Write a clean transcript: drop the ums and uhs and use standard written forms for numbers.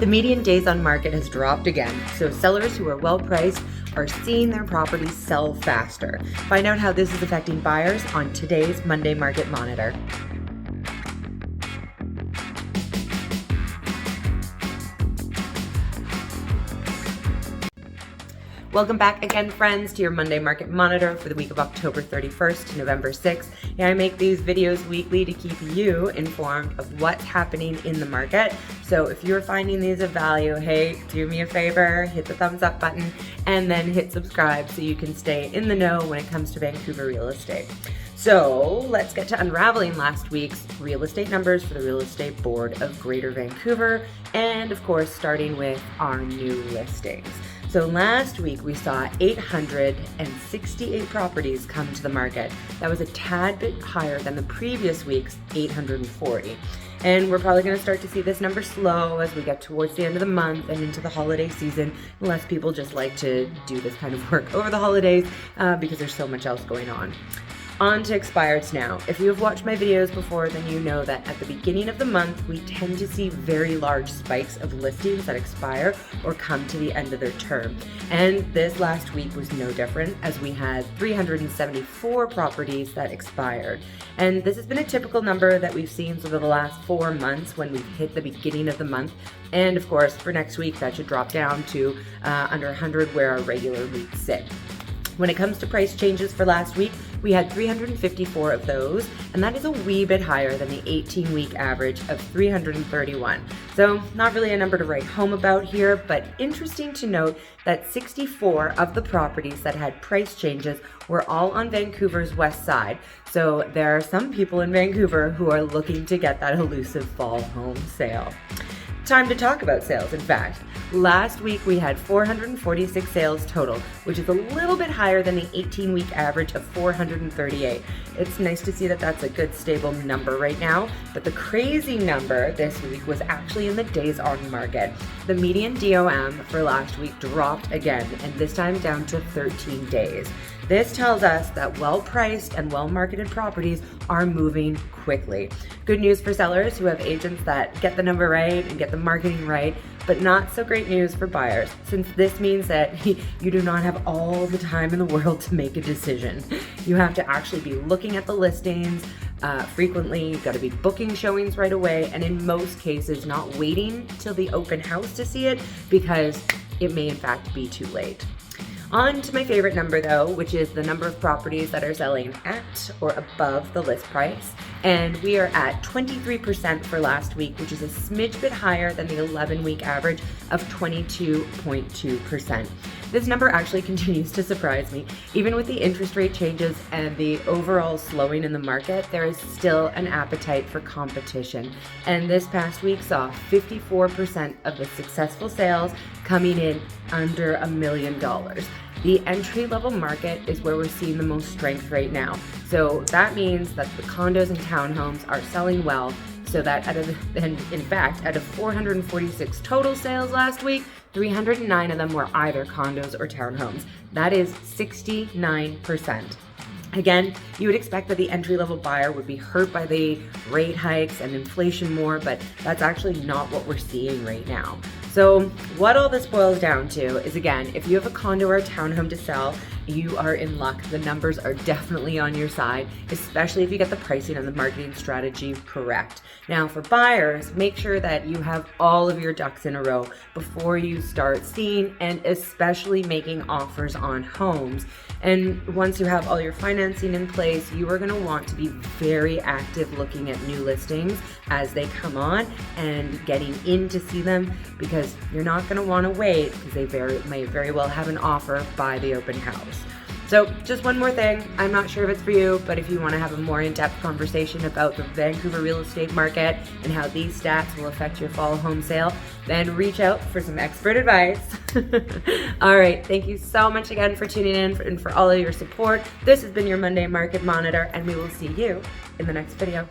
The median days on market has dropped again, so sellers who are well priced are seeing their properties sell faster. Find out how this is affecting buyers on today's Monday Market Monitor. Welcome back again, friends, to your Monday Market Monitor for the week of October 31st to November 6th. And I make these videos weekly to keep you informed of what's happening in the market. So if you're finding these of value, hey, do me a favor, hit the thumbs up button and then hit subscribe so you can stay in the know when it comes to Vancouver real estate. So let's get to unraveling last week's real estate numbers for the Real Estate Board of Greater Vancouver, and of course starting with our new listings. So last week we saw 868 properties come to the market. That was a tad bit higher than the previous week's 840. And we're probably going to start to see this number slow as we get towards the end of the month and into the holiday season, unless people just like to do this kind of work over the holidays because there's so much else going on. On to expireds now. If you have watched my videos before, then you know that at the beginning of the month, we tend to see very large spikes of listings that expire or come to the end of their term. And this last week was no different, as we had 374 properties that expired. And this has been a typical number that we've seen over the last 4 months when we've hit the beginning of the month. And of course, for next week, that should drop down to under 100 where our regular weeks sit. When it comes to price changes for last week, we had 354 of those, and that is a wee bit higher than the 18-week average of 331. So not really a number to write home about here, but interesting to note that 64 of the properties that had price changes were all on Vancouver's west side. So there are some people in Vancouver who are looking to get that elusive fall home sale. Time to talk about sales, in fact. Last week we had 446 sales total, which is a little bit higher than the 18-week average of 438. It's nice to see that that's a good stable number right now, but the crazy number this week was actually in the days on market. The median DOM for last week dropped again, and this time down to 13 days. This tells us that well-priced and well-marketed properties are moving quickly. Good news for sellers who have agents that get the number right and get the marketing right, but not so great news for buyers, since this means that you do not have all the time in the world to make a decision. You have to actually be looking at the listings frequently. You've got to be booking showings right away, and in most cases not waiting till the open house to see it, because it may in fact be too late. On to my favorite number though, which is the number of properties that are selling at or above the list price. And we are at 23% for last week, which is a smidge bit higher than the 11-week average of 22.2%. This number actually continues to surprise me. Even with the interest rate changes and the overall slowing in the market, there is still an appetite for competition. And this past week saw 54% of the successful sales coming in under $1 million. The entry-level market is where we're seeing the most strength right now. So that means that the condos and townhomes are selling well, so that out of 446 total sales last week, 309 of them were either condos or townhomes. That is 69%. Again, you would expect that the entry-level buyer would be hurt by the rate hikes and inflation more, but that's actually not what we're seeing right now. So what all this boils down to is, again, if you have a condo or a townhome to sell, you are in luck. The numbers are definitely on your side, especially if you get the pricing and the marketing strategy correct. Now for buyers, make sure that you have all of your ducks in a row before you start seeing and especially making offers on homes. And once you have all your financing in place, you are going to want to be very active looking at new listings as they come on and getting in to see them, because you're not going to want to wait, because they may very well have an offer by the open house. So just one more thing, I'm not sure if it's for you, but if you want to have a more in-depth conversation about the Vancouver real estate market and how these stats will affect your fall home sale, then reach out for some expert advice. All right, thank you so much again for tuning in and for all of your support. This has been your Monday Market Monitor, and we will see you in the next video.